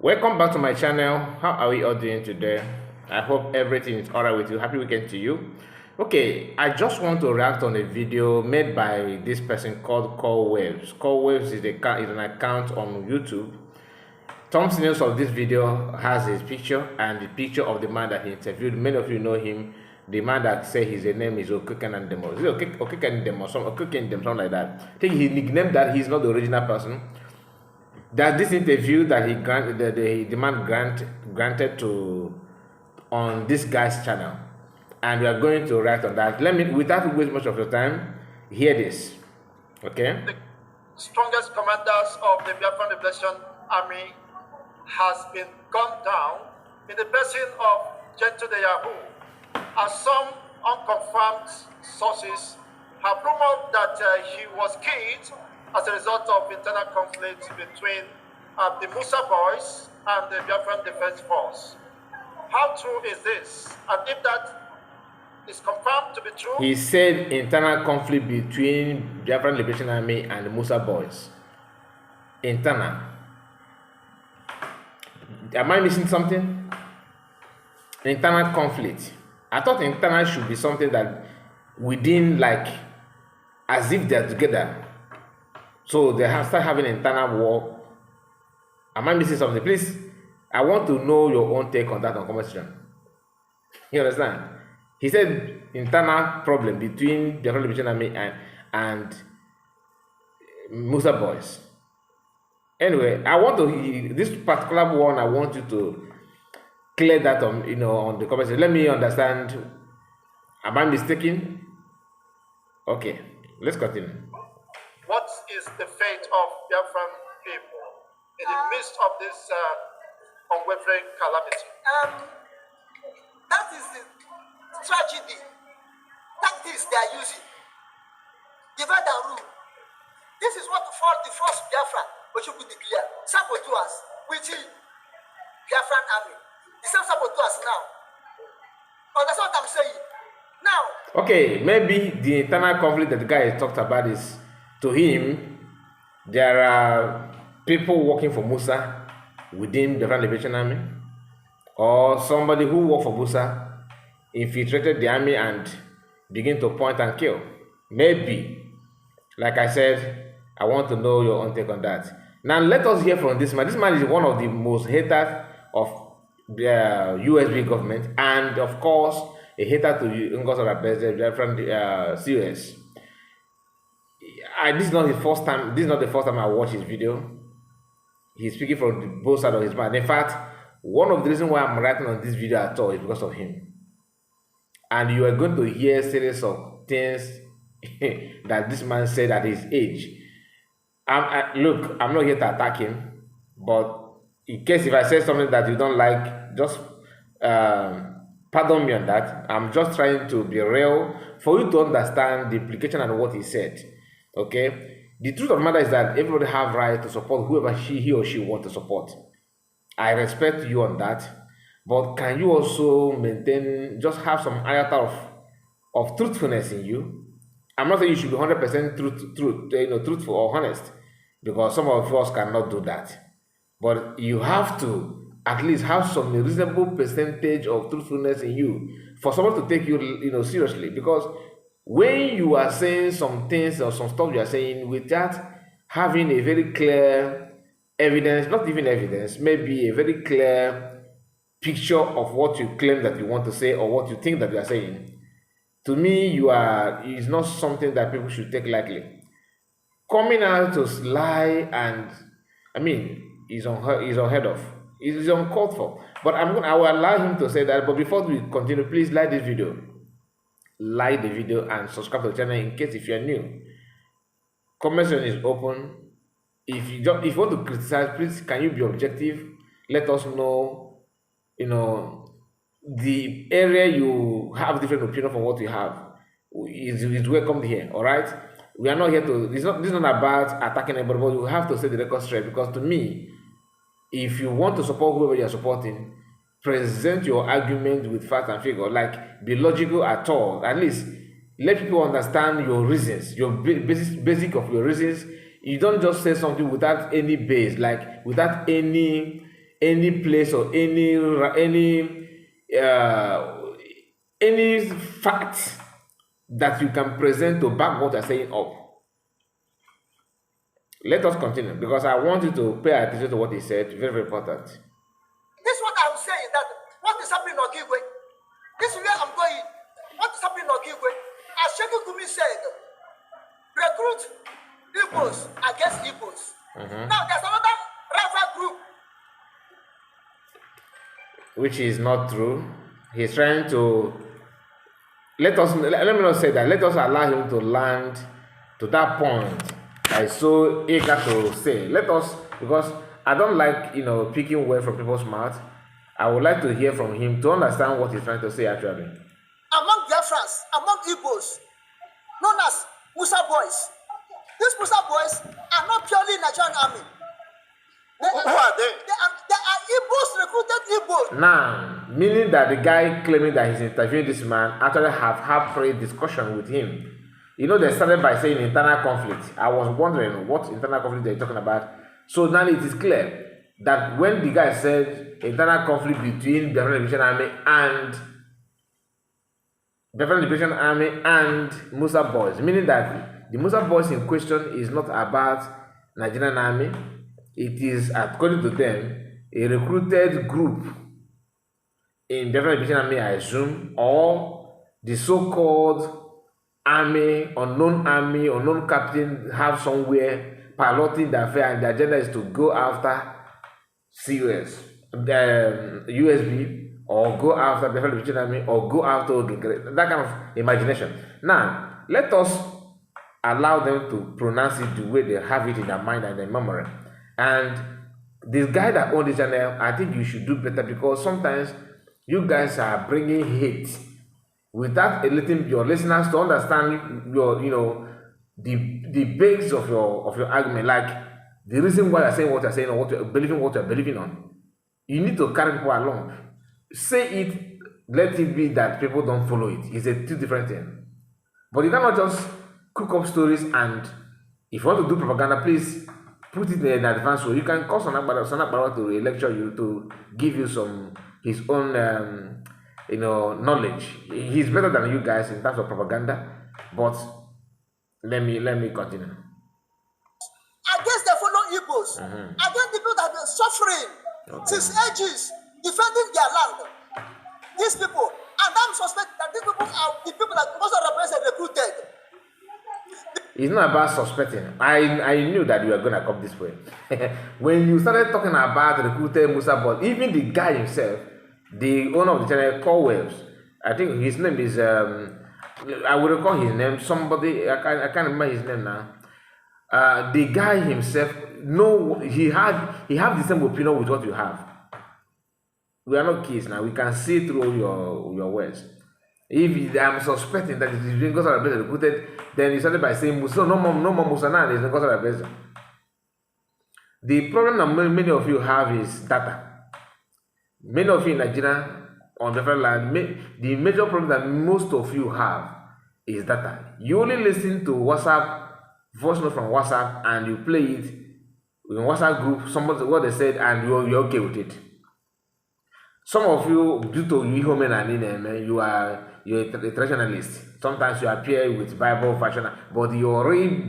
Welcome back to my channel. How are we all doing today? I hope everything is alright with you. Happy weekend to you. Okay, I just want to react on a video made by this person called COS. COS is an account on YouTube. Thumbnails of this video has his picture and the picture of the man that he interviewed. Many of you know him. The man that say his name is Okekendemo. Is it Okekendemo? Something like that. I think he nicknamed that. He's not the original person. That this interview that he granted, the man granted to on this guy's channel, and we are going to react on that. Let me, without waste much of your time, hear this. Okay. The strongest commanders of the Biafran Liberation Army has been gunned down in the person of Gentle Yahoo, as some unconfirmed sources have rumored that he was killed as a result of internal conflict between the Musa boys and the Biafran Defense Force. How true is this? And if that is confirmed to be true? He said internal conflict between Biafran Liberation Army and the Musa boys. Internal. Am I missing something? Internal conflict. I thought internal should be something that within, like, as if they're together. So they have start having internal war. Am I missing something? Please, I want to know your own take on that on comment section. You understand? He said internal problem between the Liberation Army and Musa boys. Anyway, I want to this particular one. I want you to clear that on on the comment section. Let me understand. Am I mistaken? Okay, let's continue. What is the fate of Biafran people in the midst of this unwavering calamity? That is the tragedy. Tactics they are using. Divide and rule. This is what the first Biafran, which should be declared. Saboteurs, which is Biafran army. The same saboteurs now. Oh, that's what I'm saying. Now. Okay, maybe the internal conflict that the guy talked about is, to him, there are people working for Musa within the Biafran Liberation Army, or somebody who worked for Musa infiltrated the army and begin to point and kill. Maybe. Like I said, I want to know your own take on that. Now let us hear from this man. This man is one of the most haters of the USB government, and of course a hater to Ngos President from the COS. This is not the first time. This is not the first time I watch his video. He's speaking from both sides of his mouth. In fact, one of the reasons why I'm writing on this video at all is because of him. And you are going to hear a series of things that this man said at his age. Look, I'm not here to attack him, but in case if I say something that you don't like, just pardon me on that. I'm just trying to be real for you to understand the implication and what he said. Okay, the truth of the matter is that everybody have right to support whoever he or she want to support. I respect you on that, but can you also maintain, just have some iota of truthfulness in you? I'm not saying you should be 100% truthful or honest, because some of us cannot do that. But you have to at least have some reasonable percentage of truthfulness in you for someone to take you seriously, because when you are saying some things or some stuff you are saying without having a very clear evidence, not even evidence, maybe a very clear picture of what you claim that you want to say or what you think that you are saying, to me, is not something that people should take lightly. Coming out to lie and, I mean, is unheard of. It is uncalled for. But I will allow him to say that. But before we continue, please like this video. Like the video and subscribe to the channel in case if you are new. Comment section is open. If you want to criticize, please can you be objective? Let us know, the area you have different opinion from what you have is welcomed here. All right, we are not here to. This is not about attacking anybody, but you have to say the record straight. Because to me, if you want to support whoever you are supporting, present your argument with facts and figure. Like, be logical at all. At least let people understand your reasons, your basic of your reasons. You don't just say something without any base, like without any any place or any fact that you can present to back what you're saying up. Let us continue because I want you to pay attention to what he said. Very, very important. This is what I'm saying, that what is happening in Ogigwe, this is where I'm going. What is happening in Ogigwe? As Sheikh Gumi said, recruit Igbos against Igbos. Now there's another rival group. Which is not true. He's trying to let me not say that. Let us allow him to land to that point. I'm so eager to say. Let us, because I don't like picking words from people's mouth. I would like to hear from him to understand what he's trying to say actually. Among Biafrans, among Igbos, known as Musa boys. These Musa boys are not purely Nigerian army. Who are they? They are Igbos, recruited Igbos. Now, meaning that the guy claiming that he's interviewing this man actually have had a discussion with him. They started by saying internal conflict. I was wondering what internal conflict they're talking about. So now it is clear that when the guy said internal conflict between the Biafran Liberation Army and Musa boys, meaning that the Musa boys in question is not about Nigerian army. It is, according to them, a recruited group in Biafran Liberation Army, I assume, or the so-called unknown captain have somewhere piloting the affair, and the agenda is to go after COS, USB, or go after the Liberation Army, or go after that kind of imagination. Now, let us allow them to pronounce it the way they have it in their mind and their memory. And this guy that owns this channel, I think you should do better, because sometimes you guys are bringing hate without letting your listeners to understand the base of your argument, like the reason why you're saying what you're saying, or what you're believing on. You need to carry people along. Say it, let it be that people don't follow it. It's a two different thing. But you cannot just cook up stories, and if you want to do propaganda, please put it in advance. So you can call Sanakbara to lecture you, to give you his own knowledge. He's better than you guys in terms of propaganda. But let me continue. Against the fellow Igbos, against the people that have been suffering since ages, defending their land. These people, and I'm suspecting that these people are the people that also represent recruited. It's not about suspecting. I knew that you were gonna come this way. When you started talking about recruited Musa boys, even the guy himself, the owner of the channel, COS, I think his name is I will recall his name. Somebody I can't remember his name now. The guy himself, he have the same opinion with what you have. We are not kids now. We can see through your words. If I'm suspecting that it is because of the recruited, then you started by saying Musa, no more Musa now. It's because of the The problem that many of you have is data. Many of you in Nigeria on different land, the major problem that most of you have is data. You only listen to WhatsApp, voice note from WhatsApp, and you play it in WhatsApp group, somebody what they said, and you're okay with it. Some of you, due to you're a traditionalist. Sometimes you appear with Bible version, but your real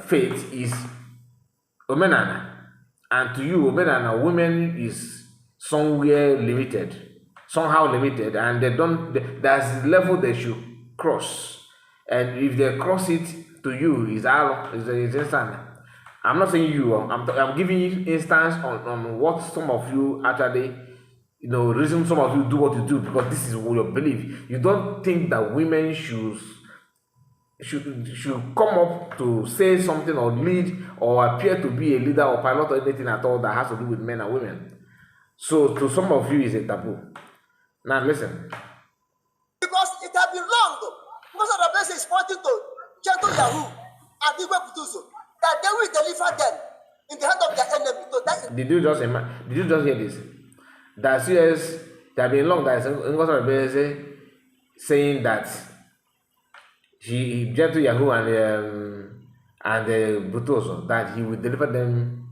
faith is Omenana. And to you, Omenana, women is somehow limited, and there's a level they should cross. And if they cross it, to you, is instant. I'm not saying you, I'm giving you instance on what some of you actually, reason some of you do what you do, because this is what you believe. You don't think that women should come up to say something or lead or appear to be a leader or pilot or anything at all that has to do with men and women. So to some of you, it's a taboo. Now listen. Because it has been long. Most of the person is pointing to Gentle Yahoo and Igwe Kutuzo, that they will deliver them in the hand of their enemy. So that Did you just hear this? That CS, they have been long that saying that he Gentle Yahoo and Butoso, that he will deliver them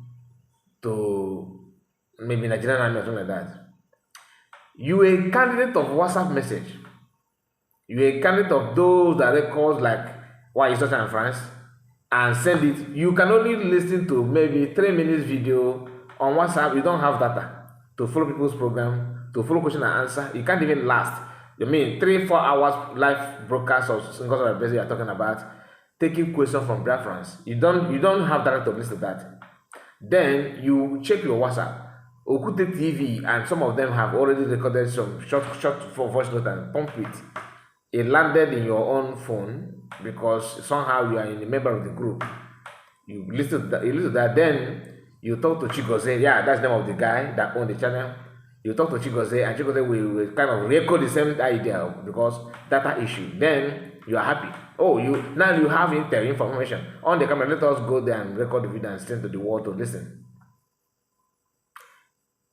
maybe Nigerian army or something like that. You a candidate of WhatsApp message. You a candidate of those that records like why is such in France and send it. You can only listen to maybe 3 minutes video on WhatsApp. You don't have data to follow people's program, to follow question and answer. You can't even last. You mean 3-4 hours live broadcast of single sort of business you are talking about, taking questions from Biafrans. You don't have data to listen to that. Then you check your WhatsApp. Okute TV and some of them have already recorded some short for voice note and pump it. It landed in your own phone because somehow you are a member of the group. You listen to that, then you talk to Chigoze. Yeah, that's the name of the guy that owned the channel. You talk to Chigoze, and Chigoze will kind of record the same idea because data issue. Then you are happy. Oh, now you have information on the camera. Let us go there and record the video and send to the world to listen.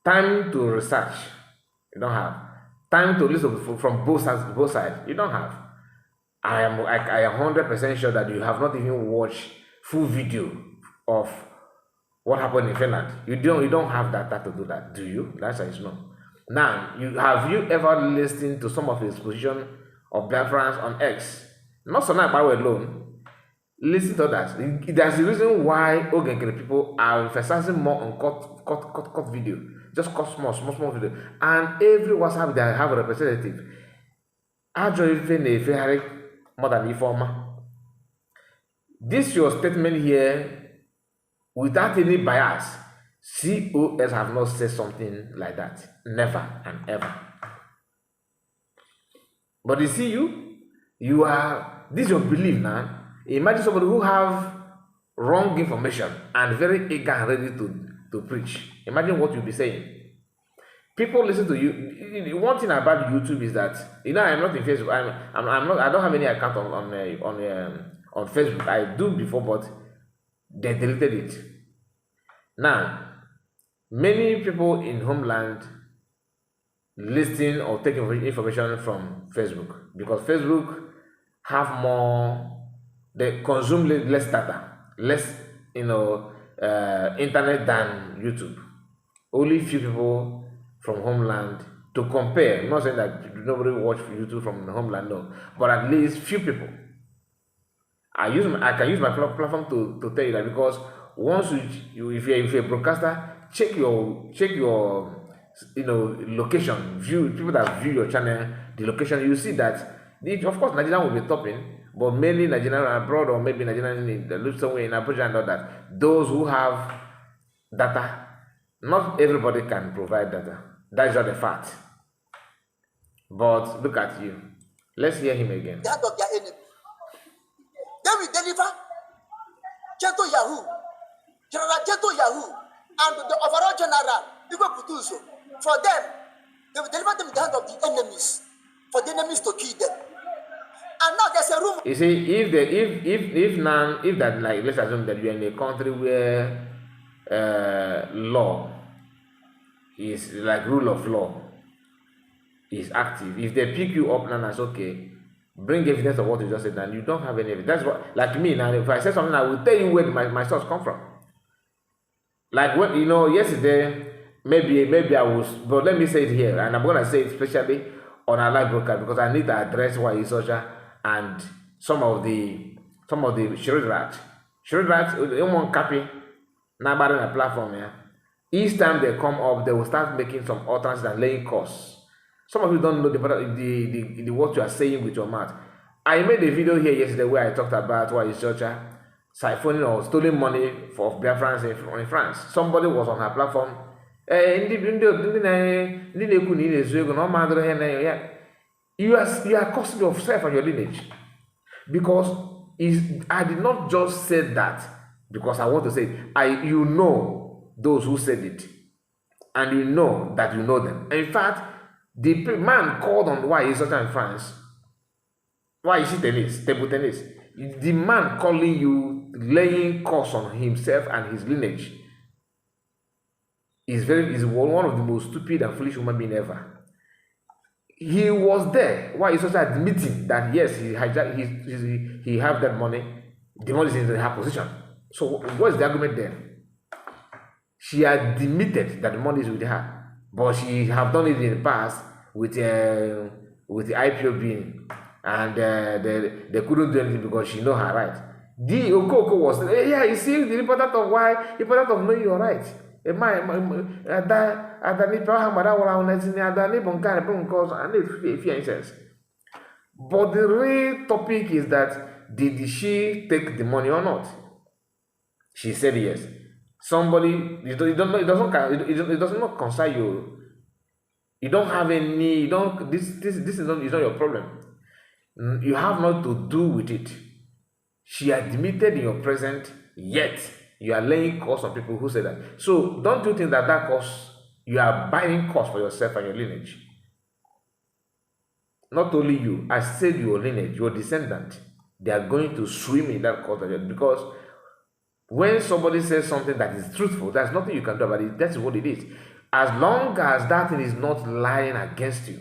Time to research, you don't have. Time to listen from both sides, you don't have. I am 100% sure that you have not even watched full video of what happened in Finland. You don't have data to do that, do you? The answer is no. Now, have you ever listened to some of his position of Biafrans on X? Not so now power alone. Listen to that. There's a reason why Ogenkere people are emphasizing more on cut video. Just cut small video. And every WhatsApp they have a representative. More than informer. This your statement here without any bias. COS have not said something like that. Never and ever. But you see you are, this is your belief now. Imagine somebody who have wrong information and very eager and ready to preach. Imagine what you'll be saying. People listen to you. One thing about YouTube is that I'm not in Facebook. I'm not. I don't have any account on Facebook. I do before, but they deleted it. Now, many people in homeland listen or take information from Facebook because Facebook have more. They consume less data, less internet than YouTube. Only few people from homeland to compare. I'm not saying that nobody watch YouTube from the homeland, no, but at least few people. I can use my platform to tell you that because once if you're a broadcaster, check your location, view people that view your channel, the location. You see that of course Nigerian will be topping. But mainly Nigerian abroad or maybe Nigerian live somewhere in Abuja and all that. Those who have data, not everybody can provide data. That is not a fact. But look at you. Let's hear him again. The hand of their enemy. They will deliver Jeto Yahoo, General Jeto Yahoo, and the overall general, Igbo Kutuzo. For them, they will deliver them in the hand of the enemies, for the enemies to kill them. And now there's a room. You see, if that, like, let's assume that you're in a country where law is like rule of law is active. If they pick you up now, that's okay. Bring evidence of what you just said, and you don't have any evidence. That's what, like me now. If I say something, I will tell you where my source come from. Like when yesterday, maybe I was, but let me say it here, and I'm gonna say it especially on our live broadcast because I need to address why is such and some of the Shred they won't copy now on a platform. Yeah, each time they come up, they will start making some utterances and laying costs. Some of you don't know the what you are saying with your mouth. I made a video here yesterday where I talked about why is such siphoning or stealing money for Biafrans in France. Somebody was on her platform. You are costing yourself and your lineage because I did not just say that because I want to say it. You know those who said it, and you know that you know them. In fact, the man called on why is in France. Why is it table tennis? The man calling you, laying curse on himself and his lineage is one of the most stupid and foolish human being ever. He was there. Why is also admitting that yes, he have that money. The money is in her position. So what is the argument there? she admitted that the money is with her, but she have done it in the past with the IPO being, and they couldn't do anything because she know her right. The Okoko was yeah, you see the important of why important of knowing your right. But the real topic is that did she take the money or not? She said yes. Somebody you don't know, it does not concern you. You don't have any. You don't. This is not your problem. You have not to do with it. She admitted in your present, yet you are laying costs on people who say that. So don't you think that cost, you are buying costs for yourself and your lineage? Not only you, I said your lineage, your descendant, they are going to swim in that cost because when somebody says something that is truthful, there's nothing you can do about it. That's what it is. As long as that thing is not lying against you,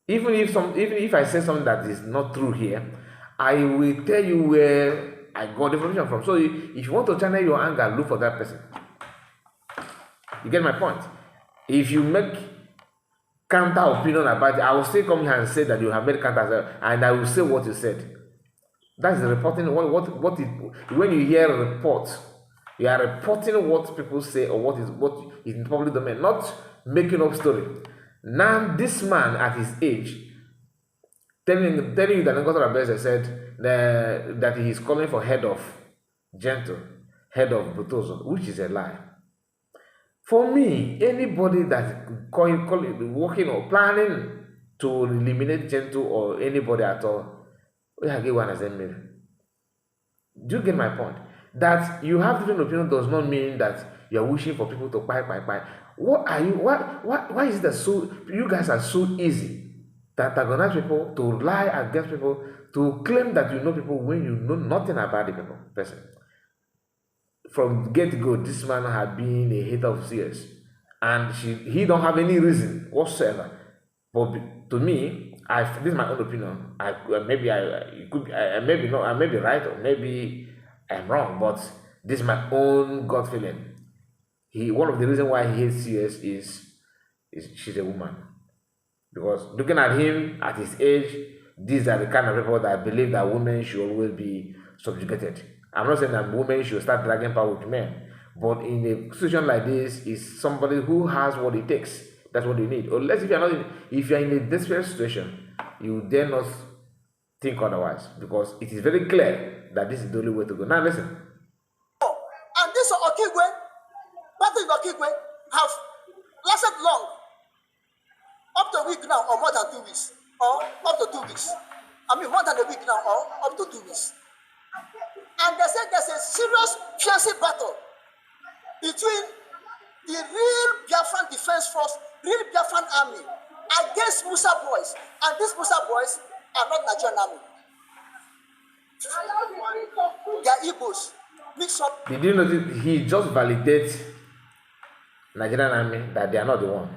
even if I say something that is not true here, I will tell you where I got the information from. So if you want to channel your anger, look for that person. You get my point? If you make counter opinion about it, I will still come here and say that you have made counter, and I will say what you said. That's the reporting. When you hear a report, you are reporting what people say or what is in the public domain, not making up story. Now this man at his age, telling you that Ngozi Abeze said that he is calling for head of Gentle, head of Butozo, which is a lie. For me, anybody that working or planning to eliminate Gentle or anybody at all, do you get my point? That you have different opinion does not mean that you are wishing for people to buy. What are you? Why is that so? You guys are so easy to antagonize people, to lie against people, to claim that you know people when you know nothing about the person. From get-go, this man had been a hater of CS, and he don't have any reason whatsoever. But to me, this is my own opinion. I may be right, or maybe I'm wrong, but this is my own gut feeling. One of the reasons why he hates CS is she's a woman. Because looking at him at his age, these are the kind of people that believe that women should always be subjugated. I'm not saying that women should start dragging power with men, but in a situation like this, is somebody who has what it takes. That's what you need. Unless if you're in a desperate situation, you dare not think otherwise, because it is very clear that this is the only way to go. Now listen. And this Okigwe, Patrick Okigwe, have lasted long, up to a week now, or more than 2 weeks, or up to 2 weeks. I mean, more than a week now, or up to 2 weeks. And they said there's a serious fierce battle between the real Biafran Defense Force, real Biafran Army, against Musa boys. And these Musa boys are not Nigerian army. They are Igbos. Mix up. Did you notice he just validates Nigerian army that they are not the one?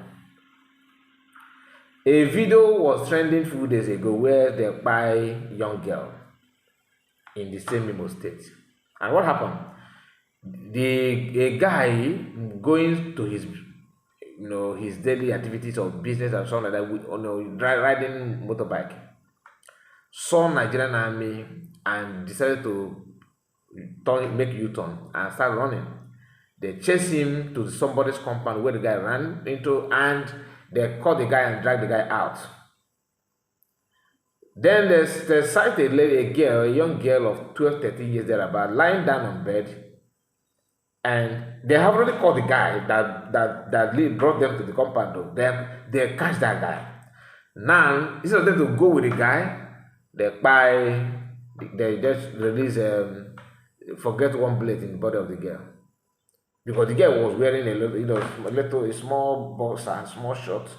A video was trending a few days ago where they buy young girl in the same Imo state. And what happened? A guy going to his daily activities or business and something like that, riding motorbike, saw Nigerian army and decided to make U-turn and start running. They chased him to somebody's compound where the guy ran into, and they caught the guy and dragged the guy out. Then they sight a young girl of 12, 13 years thereabout, lying down on bed, and they have already caught the guy that brought them to the compound. They catch that guy. Now, instead of them to go with the guy, they just release forget one blade in the body of the girl, because the girl was wearing a small boxer, small shorts.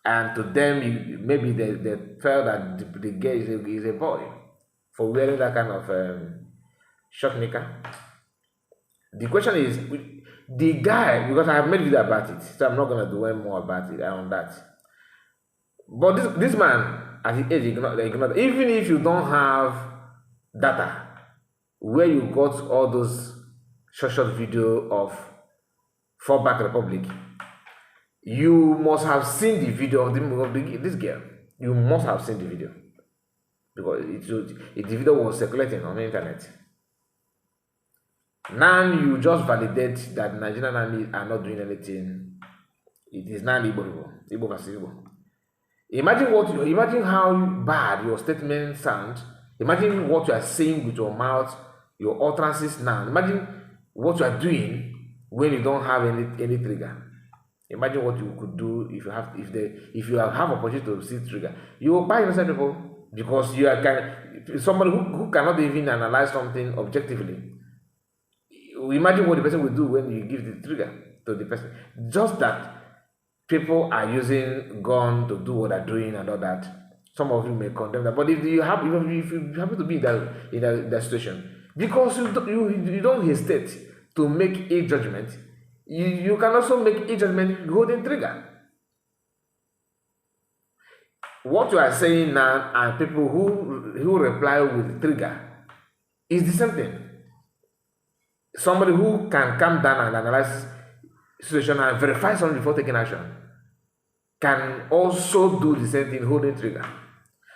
And to them, maybe they felt that the girl is a boy for wearing that kind of short knicker. The question is, the guy, because I have made video about it, so I'm not going to do any more about it on that. But this man, at his age, even if you don't have data, where you got all those short video of fallback republic, you must have seen the video of this girl. You must have seen the video because the video was circulating on the internet. Now you just validate that Nigerian army are not doing anything. It is now Igbo versus Igbo. Imagine how bad your statement sounds. Imagine what you are saying with your mouth, your utterances now. Imagine what you are doing when you don't have any trigger. Imagine what you could do if you have opportunity to see trigger. You will buy innocent people because you are somebody who cannot even analyze something objectively. Imagine what the person will do when you give the trigger to the person. Just that people are using gun to do what they're doing and all that. Some of you may condemn that, but if you happen to be in that situation, because you don't hesitate to make a judgment, you can also make a judgment holding trigger. What you are saying now and people who reply with trigger is the same thing. Somebody who can calm down and analyze situation and verify something before taking action can also do the same thing holding trigger.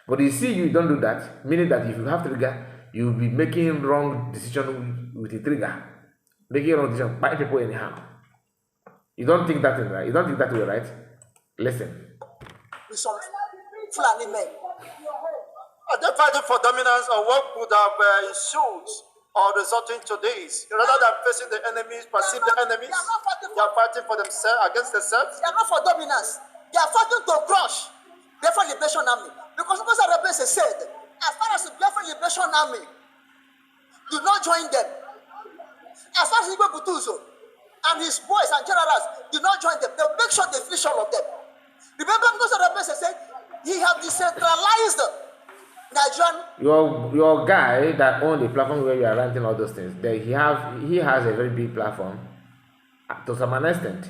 But you see, you don't do that, meaning that if you have trigger, you'll be making wrong decision with the trigger, making wrong decision by people anyhow. You don't think that right? You don't think that way, right? Listen. With some Fulani men. Are they fighting for dominance, or what would have ensued or resulting to this? Rather than facing the enemies, perceive the enemies, they are fighting for themselves, against themselves. They are not for dominance. They are fighting to crush Biafran Liberation Army. Because Musa Rebese said, as far as the Biafran Liberation Army, do not join them. As far as Igwe Butuzo and his boys and generals do not join them, they'll make sure they finish all of them. Remember, Musa Rebese said, he has decentralized Nigerian. Your guy that owns the platform where you are ranting all those things, he has a very big platform to some extent.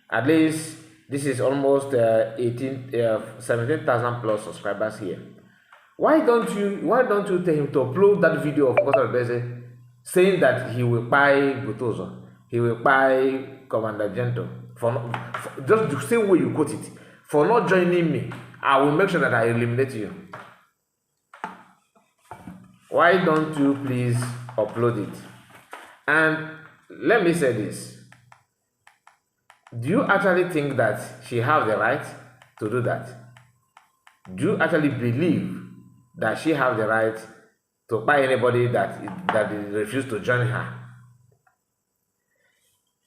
At least this is almost 17,000 plus subscribers here. Why don't you tell him to upload that video of Kosa Rebese saying that he will buy Butozo, he will buy Commander Gento for just the same way you quote it, for not joining me? I will make sure that I eliminate you. Why don't you please upload it? And let me say this. Do you actually think that she has the right to do that? Do you actually believe that she has the right to buy anybody that refuses to join her?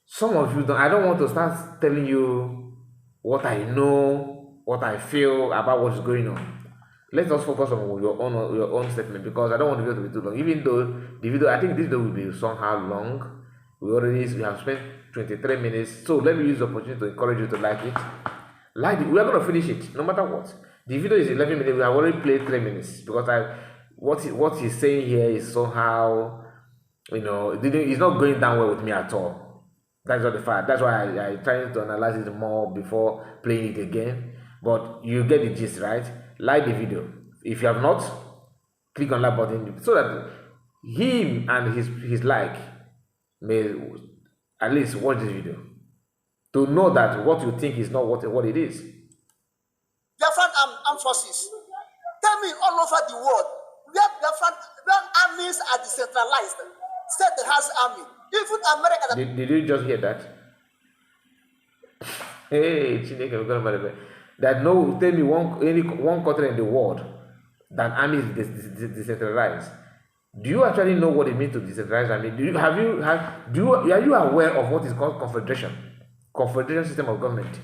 Some of you don't. I don't want to start telling you what I know, what I feel about what's going on. Let us focus on your own statement, because I don't want the video to be too long. Even though the video, I think this video will be somehow long. We have spent 23 minutes. So let me use the opportunity to encourage you to like it. Like it. We are going to finish it no matter what. The video is 11 minutes. We have already played 3 minutes because what he's saying here is somehow, it's not going down well with me at all. That's not the fact. That's why I trying to analyze it more before playing it again. But you get the gist, right? Like the video. If you have not, click on that button so that him and his like may at least watch this video to know that what you think is not what it is. Biafran armed forces. Tell me all over the world where armies are decentralized. State has army. Even America. Did you just hear that? Hey, Chineke, we're gonna marry. That no, tell me one country in the world that army is decentralized. Do you actually know what it means to decentralize army? Are you aware of what is called confederation system of government?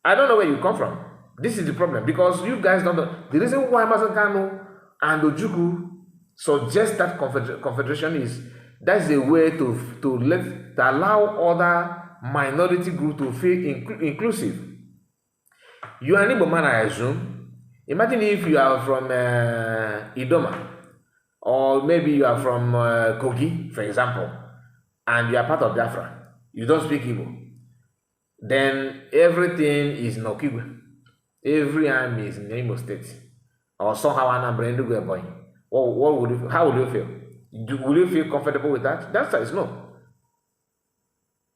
I don't know where you come from. This is the problem, because you guys don't know. The reason why Masakano and Ojuku suggest that confederation is that's a way to allow other minority group to feel inclusive. You are an Igbo man, I assume. Imagine if you are from Idoma, or maybe you are from Kogi, for example, and you are part of Biafra. You don't speak Igbo. Then everything is Nokigwe. Every army is in the Imo State, or somehow Anambra Enugu boy. How would you feel? Will you feel comfortable with that? The answer is no.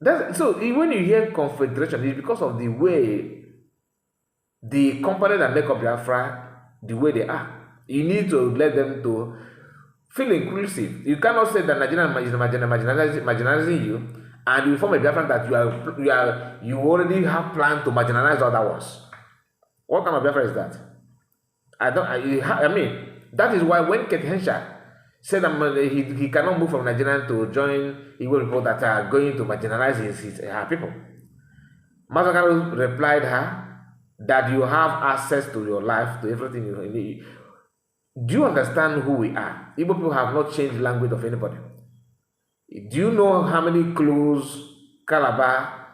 So when you hear confederation, it's because of the way the components that make up Biafra, the way they are. You need to let them to feel inclusive. You cannot say that Nigerian is marginalizing you, and you form a Biafran that you already have planned to marginalize other ones. What kind of Biafra is that? I mean, that is why when Kate Henshaw said that he cannot move from Nigeria to join Igbo people that are going to marginalize her people, Masakaru replied her that you have access to your life, to everything you need. Do you understand who we are? Igbo people have not changed the language of anybody. Do you know how many close Calabar,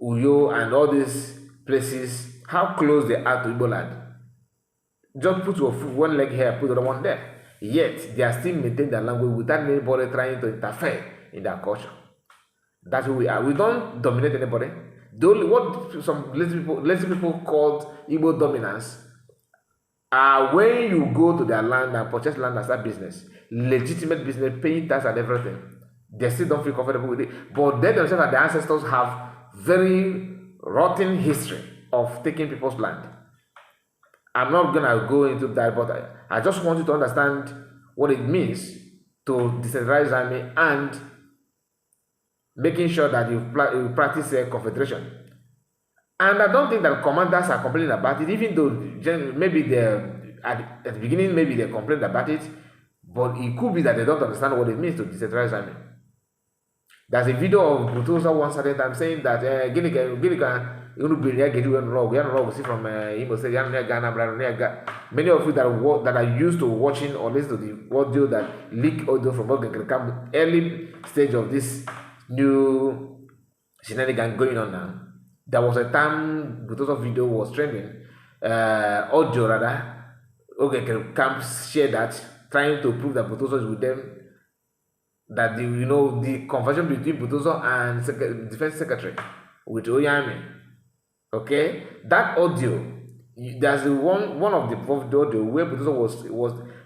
Uyo, and all these places, how close they are to Igbo land? Just put your foot, one leg here, put the other one there. Yet they are still maintaining their language without anybody trying to interfere in their culture. That's who we are. We don't dominate anybody. What some lazy people called Igbo dominance are when you go to their land and purchase land as a business, legitimate business, paying tax and everything. They still don't feel comfortable with it. But they themselves and their ancestors have very rotten history of taking people's land. I'm not gonna go into that, but I just want you to understand what it means to decentralize army and making sure that you practice a confederation. And I don't think that commanders are complaining about it, even though maybe at the beginning maybe they complained about it, but it could be that they don't understand what it means to decentralize army. There's a video of Butosa once at a time saying that see from many of you that are used to watching or listening to the audio that leak audio from Ogen come early stage of this new shenanigan going on now. There was a time Butosa video was trending, audio rather. Ogen camp shared that, trying to prove that Butosa is with them. That the conversation between Butosa and Defense Secretary with Oyami. Okay, that audio, there's one of the audio where Butosa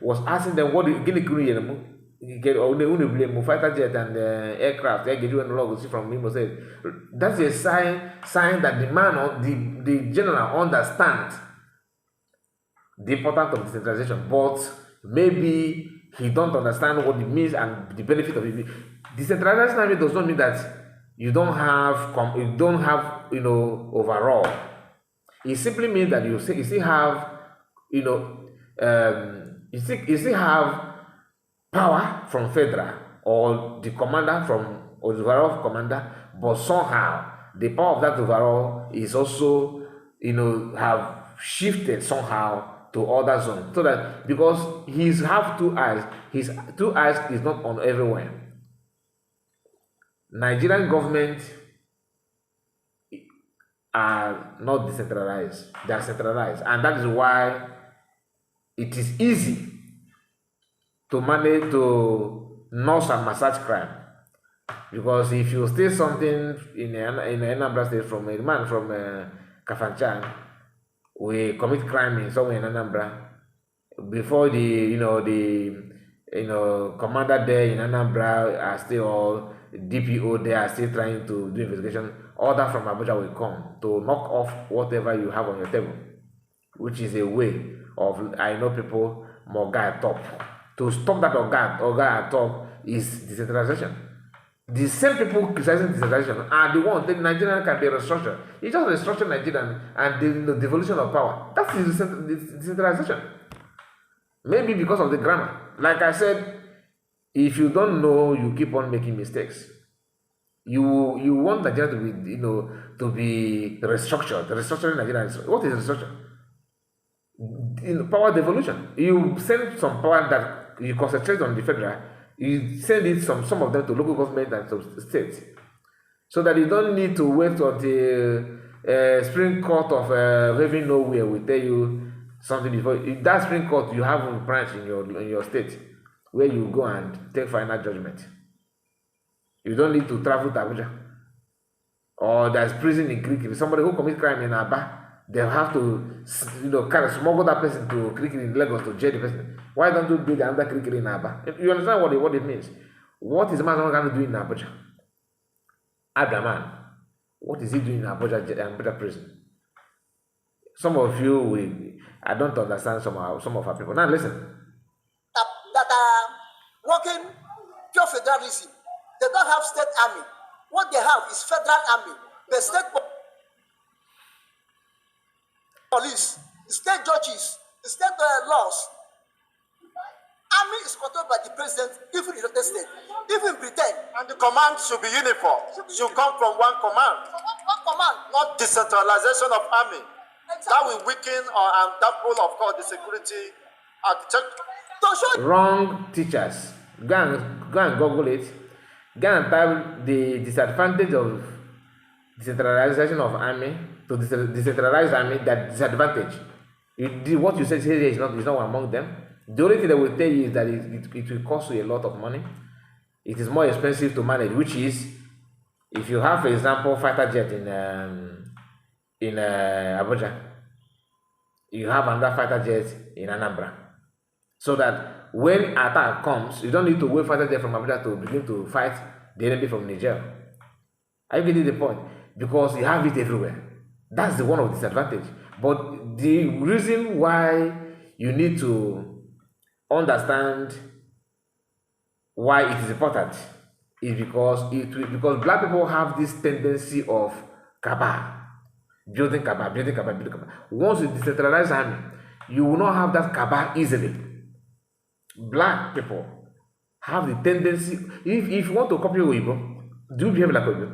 was asking them what fighter jet and aircraft from Imo said. That's a sign that the man or the general understands the importance of decentralization, but maybe he don't understand what it means and the benefit of it. Decentralization does not mean that you don't have overall. It simply means that you still have you still have power from federal or the commander or the overall commander, but somehow the power of that overall is also have shifted somehow to other zones, so that because he's have two eyes, his two eyes is not on everywhere. Nigerian government are not decentralized, they are centralized, and that is why it is easy to manage to nurse and massage crime. Because if you steal something in Anambra State from a man from Kafanchan, we commit crime in somewhere in Anambra, before the commander there in Anambra are still all DPO there are still trying to do investigation, order from Abuja will come to knock off whatever you have on your table, which is a way of, I know people more guy at top. To stop that guy at top is decentralization. The same people criticizing decentralization are the ones that Nigeria can be restructured. It's just restructure Nigeria and the devolution of power. That's decentralization. Maybe because of the grammar. Like I said, if you don't know, you keep on making mistakes. You want Nigeria to be to be restructured. Restructuring Nigeria. What is restructure? Power devolution. You send some power that you concentrate on the federal. You send it some of them to local government and some states, so that you don't need to wait until Supreme Court of heaven nowhere will tell you something before. In that Supreme Court, you have a branch in your state where you go and take final judgment. You don't need to travel to Abuja. Or there's prison in Kirikiri. Somebody who commits crime in Aba, they'll have to smuggle that person to Kirikiri in Lagos to jail the person. Why don't you do the other Kirikiri in Aba? You understand what it means? What is the man going to do in Abuja? Abraman, what is he doing in Abuja prison? Some of you will, I don't understand some of our people. Now listen. That are working pure federalism. They don't have state army. What they have is federal army. The state police, the state judges, the state laws. Army is controlled by the president, even in the United States, even in Britain. And the command should be uniform. Should come from one command. One command. Not decentralization of army. Exactly. That will weaken and dampen, of course, the security architecture. Wrong teachers. Go and Google it. Go and type the disadvantage of decentralization of army to decentralized army. That disadvantage. What you said here is not among them. The only thing they will tell you is that it will cost you a lot of money. It is more expensive to manage, which is, if you have, for example, fighter jet in Abuja, you have another fighter jet in Anambra, so that when attack comes, you don't need to wait fighter jet from Abuja to begin to fight the enemy from Niger. Are you getting the point? Because you have it everywhere. That's the one of the disadvantage. But the reason why you need to understand why it is important is because black people have this tendency of cabal, building cabal. Once you decentralize army, you will not have that cabal easily. Black people have the tendency, if you want to copy Weibo, do you behave like Weibo?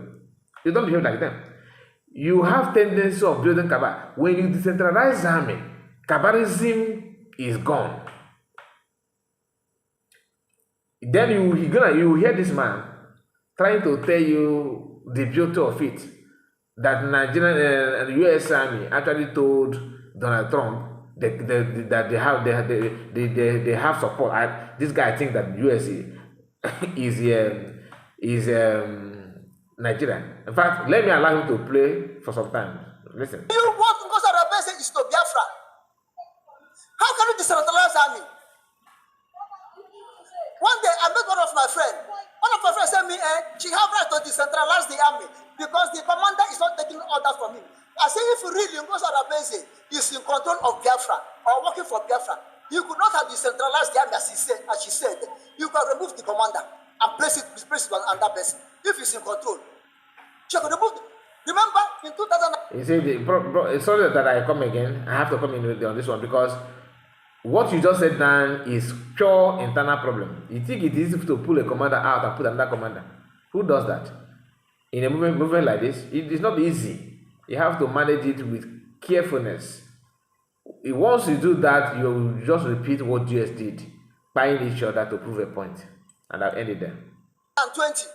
You don't behave like them. You have tendency of building cabal. When you decentralize army, cabalism is gone. Then you hear this man trying to tell you the beauty of it, that Nigerian and US Army actually told Donald Trump that they have support. This guy thinks that US is Nigeria. In fact, let me allow him to play for some time. Listen. You want to go to the base is to Biafra. How can you decentralize army? One day I met one of my friends. One of my friends said me, she have right to decentralize the army because the commander is not taking orders from him. I say, if really Ngozi Arabese is in control of Biafra or working for Biafra, you could not have decentralized the army as she said. You can remove the commander and place it on that person. If he's in control, she could remove it. Remember in 2000. You see, sorry that I come again. I have to come in on this one because what you just said now is pure internal problem. You think it is easy to pull a commander out and put another commander? Who does that? In a movement like this, it is not easy. You have to manage it with carefulness. Once you do that, you will just repeat what GS did, buying each other to prove a point. And I've ended there. And 20.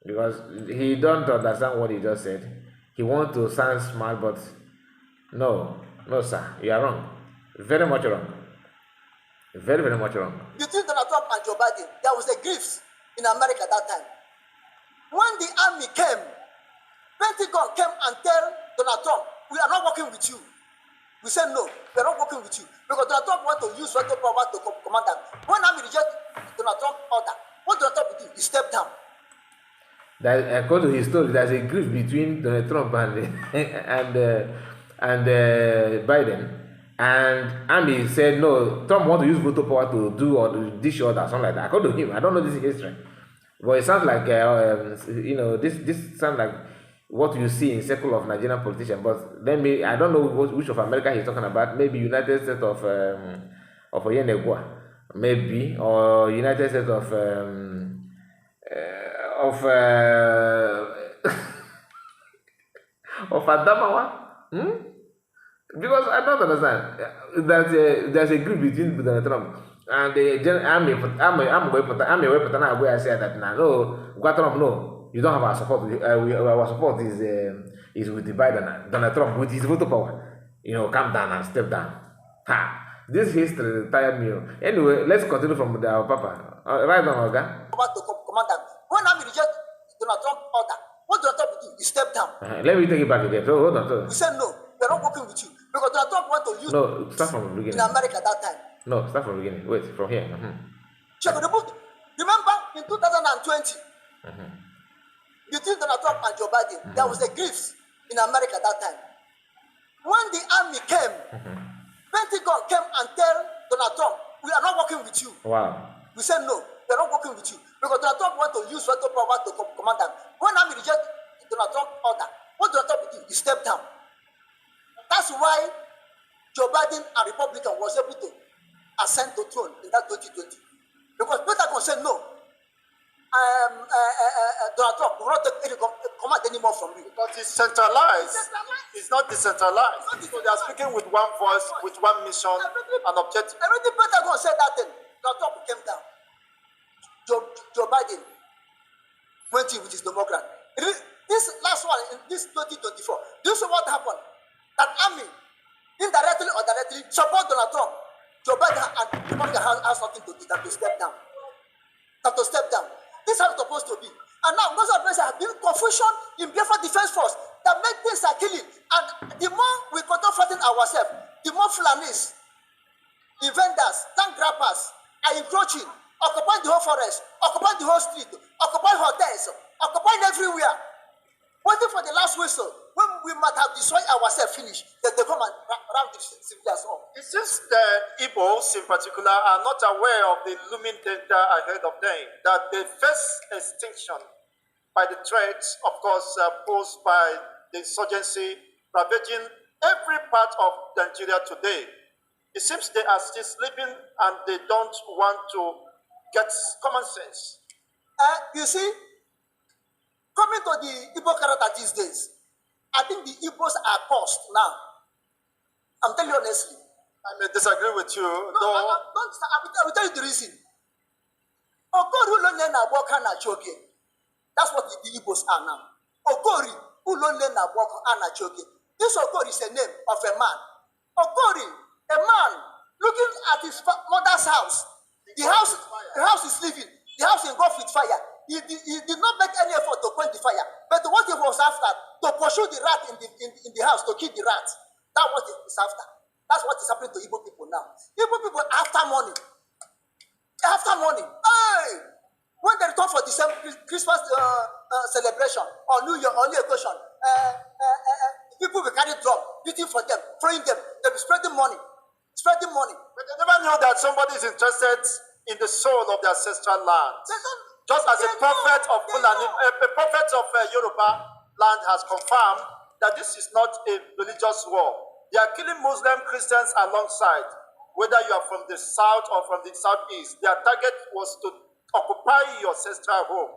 Because he don't understand what he just said. He wants to sound smart, but no, sir, you are wrong. Very much wrong. Very, very much wrong. Between Donald Trump and Joe Biden, there was a grift in America at that time. When the army came, Pentagon came and tell Donald Trump, we are not working with you. We said no, we are not working with you. Because Donald Trump want to use veto power to command them. When army reject Donald Trump order, what Donald Trump do? He stepped down. According to his story, there's a grift between Donald Trump and Biden, and Army said no, Trump want to use veto power to do or to dish order, something like that. According to him, I don't know this history, but it sounds like this sounds like what you see in circle of Nigerian politicians. But I don't know which of America he's talking about. Maybe United States of Oyenegua, maybe, or United States of Adamawa. Because I don't understand. There's a group between Donald Trump and the army. Where I said that no, Trump, no, you don't have our support. Our support is with the Biden, Donald Trump, with his veto power. Calm down and step down. This history tired me. Anyway, let's continue from our papa. Right on, okay? When army reject Donald Trump order, what Donald Trump do? He step down. Let me take it back again. So hold on. He said no, we're not working with you because Donald Trump want to use. No, start from the beginning. In America that time. No, start from the beginning. Wait, from here. Check the book. Remember in 2020, between Donald Trump and Joe Biden, there was a grief in America that time. When the army came, Pentagon came and tell Donald Trump, we are not working with you. Wow. We said no, we are not working with you. Because Donald Trump want to use veto power to command them. When army reject Donald Trump order, what Donald Trump do? He stepped down. That's why Joe Biden and Republican was able to ascend to throne in that 2020. Because Pentagon said no. Donald Trump will not take any command anymore from you. But it's centralized. It's not decentralized. So they are speaking with one voice, with one mission, and objective. Everything Pentagon said that thing. Donald Trump came down. Joe Biden went in with his Democrat. This last one, in this 2024, do you see what happened? That army, indirectly or directly, support Donald Trump. Joe Biden and Republican has nothing to do than to step down. This is how it's supposed to be. And now, most of us have been confusion in Biafra Defense Force that make things are killing. And the more we control fighting ourselves, the more Fulanis, inventors, land grabbers are encroaching, occupying the whole forest, occupying the whole street, occupying hotels, occupying everywhere, waiting for the last whistle. When we might have destroyed ourselves, finished, then they come and round the civilians up. It's just the Igbos in particular are not aware of the looming danger ahead of them, that the first extinction by the threats, of course, posed by the insurgency ravaging every part of Nigeria today. It seems they are still sleeping and they don't want to get common sense. You see, coming to the Igbo character these days, I think the Igbos are cursed now. I'm telling you honestly. I may disagree with you. No, I will tell you the reason. That's what the Igbos are now. Okori, this Okori is a name of a man. Okori, a man looking at his mother's house. The house is living. The house engulfed with fire. He did not make any effort to quench the fire. But what he was after, to pursue the rat in the house, to kill the rat. That's what he is after. That's what is happening to Igbo people now. Igbo people after money. After money. Hey! When they return for the same Christmas celebration or New Year or New occasion, people will carry drum, beating for them, throwing them. They'll be spreading money. Spreading money. But they never knew that somebody is interested in the soul of the ancestral land. Just as a prophet of Fulani, a prophet of Yoruba land has confirmed that this is not a religious war. They are killing Muslim Christians alongside, whether you are from the south or from the southeast. Their target was to occupy your ancestral home.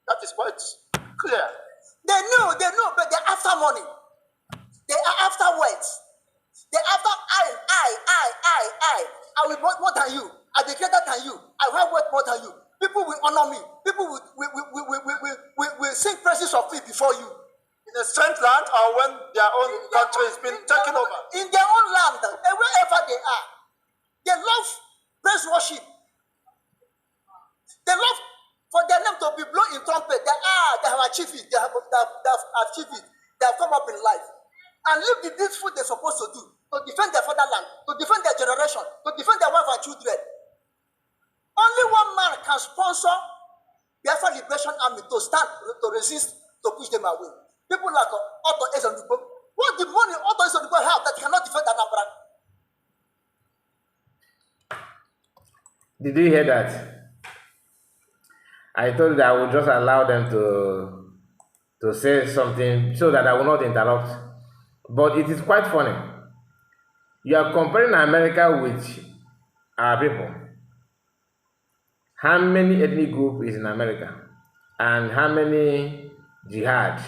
That is quite clear. They know, but they're after money. They are after words. They're after I. I will work more than you. I be greater than you. I will work more than you. People will honor me. People will sing praises of me before you. In a strange land or when their own country has been taken over? In their own land, wherever they are. They love praise worship. They love for their name to be blown in trumpet. They have achieved it. They have achieved it. They have come up in life. And live the beautiful they're supposed to do. To defend their fatherland. To defend their generation. To defend their wife and children. Only one man can sponsor Biafra Liberation Army to stand, to resist, to push them away. People like Otto Ezondubo. What the money Otto Ezondubo have that cannot defend Anambra? Did you hear that? I told you that I would just allow them to say something so that I will not interrupt. But it is quite funny. You are comparing America with our people. How many ethnic groups is in America? And how many jihad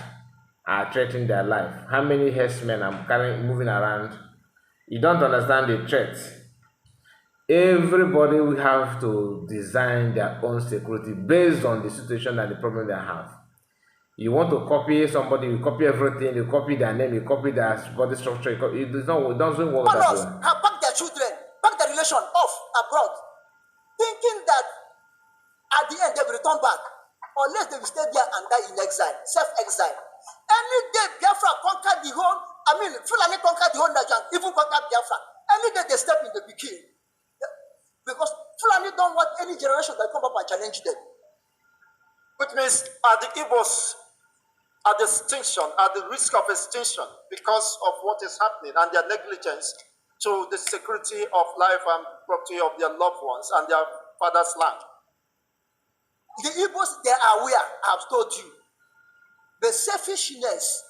are threatening their life? How many herdsmen are moving around? You don't understand the threat. Everybody will have to design their own security based on the situation and the problem they have. You want to copy somebody, you copy everything, you copy their name, you copy their body structure. It doesn't work that way. Have packed their children, packed their relation off abroad, thinking that at the end they will return back, unless they will stay there and die in exile, self-exile. Any day Biafra conquered the whole, Fulani conquered the whole nation, even conquered Biafra. Any day they step in the beginning. Because Fulani don't want any generation that come up and challenge them. which means the Igbos are at the risk of extinction because of what is happening and their negligence to the security of life and property of their loved ones and their father's land. The Igbos, they are aware, I've told you. The selfishness,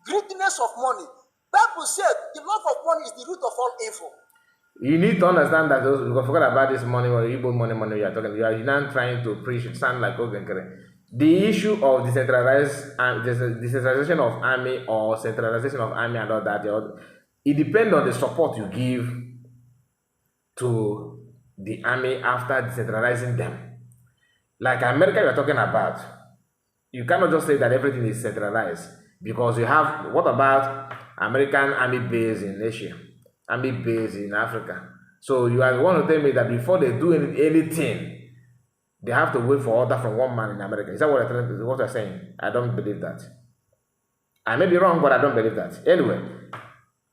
greediness of money. Bible said the love of money is the root of all evil. You need to understand that those, because forget about this money or Igbo money you are talking. You are not trying to preach. It sound like okay. The issue of decentralization of army or centralization of army and all that, it depends on the support you give to the army after decentralizing them. Like America, you are talking about. You cannot just say that everything is centralized because you have. What about American army base in Asia? Army base in Africa. So you are want to tell me that before they do anything, they have to wait for order from one man in America. Is that what you're saying? I don't believe that. I may be wrong, but I don't believe that. Anyway,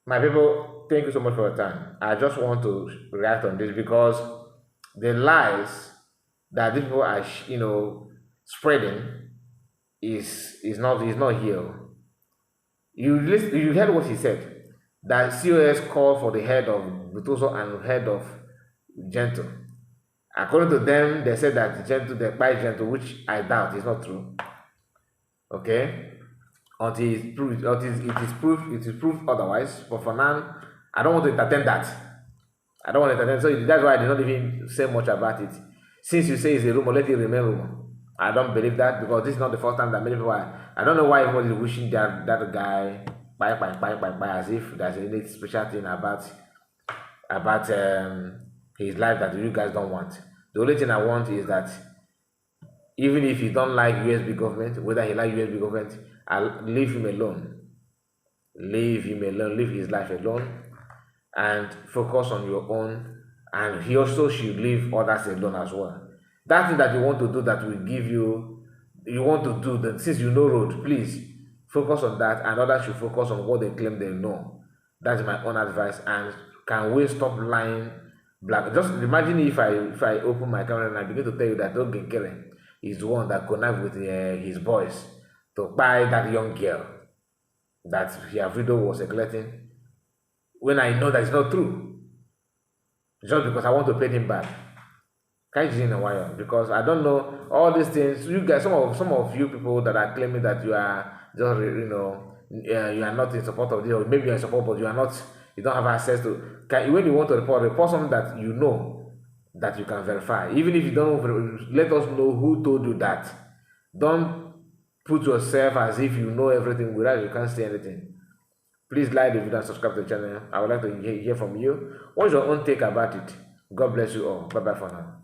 my people, thank you so much for your time. I just want to react on this because the lies that these people are, spreading is not here. You heard what he said. That COS called for the head of Butoso and head of Gentle. According to them, they said that Gentle, they buy Gentle, which I doubt is not true. Okay? Until it is proved otherwise. But for now, I don't want to entertain that. I don't want to entertain. So that's why I did not even say much about it. Since you say it's a rumor, let it remain rumor. I don't believe that because this is not the first time that many people are. I don't know why everybody is wishing that guy by as if there's any special thing about his life that you guys don't want. The only thing I want is that even if you don't like USB government, whether he like USB government, I'll leave him alone. Leave him alone, leave his life alone and focus on your own, and he also should leave others alone as well. That thing that you want to do that will give you want to do that, since you know road, please focus on that, and others should focus on what they claim they know. That's my own advice. And can we stop lying black? Just imagine if I open my camera and I begin to tell you that Debunking is the one that connived with his boys to buy that young girl that her video was neglecting, when I know that it's not true, just because I want to pay him back. Because I don't know all these things. You guys, some of you people that are claiming that you are just you are not in support of this, or maybe you are in support but you don't have access to. When you want to report something that you know that you can verify, even if you don't, let us know who told you that. Don't put yourself as if you know everything without you can't say anything. Please like the video and subscribe to the channel. I would like to hear from you. What's your own take about it? God bless you all. Bye bye for now.